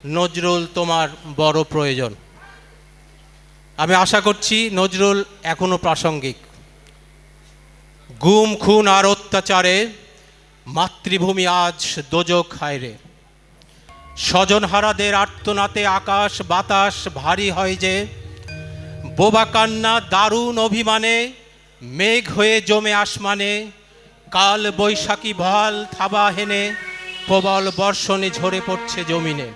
নজরুল তোমার বড় প্রয়োজন। আমি আশা করছি নজরুল এখনো প্রাসঙ্গিক। গুম খুন আর অত্যাচারে মাতৃভূমি আজ দোজক হায়রে। স্বজনহারাদের আর্তনাতে আকাশ বাতাস ভারী হয় যে, বোবা কান্না দারুণ অভিমানে মেঘ হয়ে জমে আসমানে। কাল বৈশাখী ভয়াল থাবা হেনে প্রবল বর্ষণে ঝরে পড়ছে জমিনে।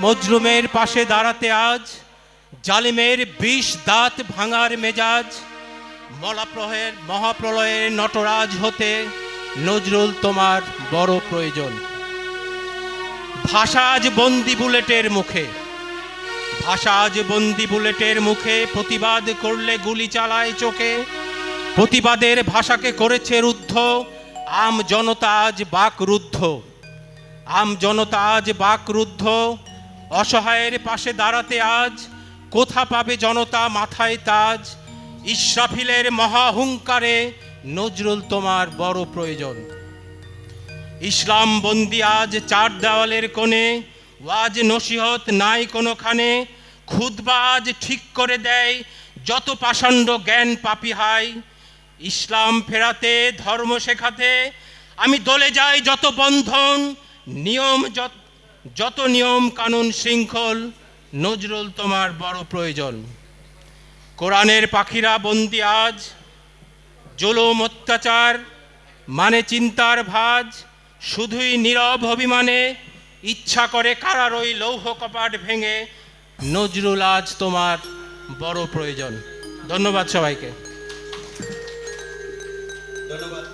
মজলুমের পাশে দাঁড়াতে আজ জালিমের বিষ দাঁত ভাঙার মেজাজ। মহাপ্রলয়ের নটরাজ হতে নজরুল তোমার বড় প্রয়োজন। ভাষা আজ বন্দি বুলেটের মুখে, ভাষা আজ বন্দি বুলেটের মুখে। প্রতিবাদ করলে গুলি চালায় চোখে, প্রতিবাদের ভাষাকে করেছে রুদ্ধ। আম জনতা আজ বাকরুদ্ধ, আম জনতা আজ বাকরুদ্ধ। অসহায়ের পাশে দাঁড়াতে আজ কোথা পাবে জনতা মাথায় তাজ। ইসরাফিলের মহাহুঙ্কারে নজরুল তোমার বড় প্রয়োজন। ইসলাম বন্দি আজ চার দেওয়ালের কোণে, ওয়াজ নসিহত নাই কোনোখানে। খুতবা আজ ঠিক করে দেয় যত পাষণ্ড জ্ঞান পাপিহায়। ইসলাম ফেরাতে ধর্ম শেখাতে আমি দলে যাই যত বন্ধন। যত নিয়ম কানুন শৃঙ্খল নজরুল তোমার বড় প্রয়োজন। কোরআনের পাখিরা বন্দি আজ জুলুম অত্যাচার মানে চিন্তার ভাজ। শুধুই নীরব অভিমানে ইচ্ছা করে কারার ওই লৌহ কপাট ভেঙে। নজরুল আজ তোমার বড় প্রয়োজন। ধন্যবাদ সবাইকে। ধন্যবাদ।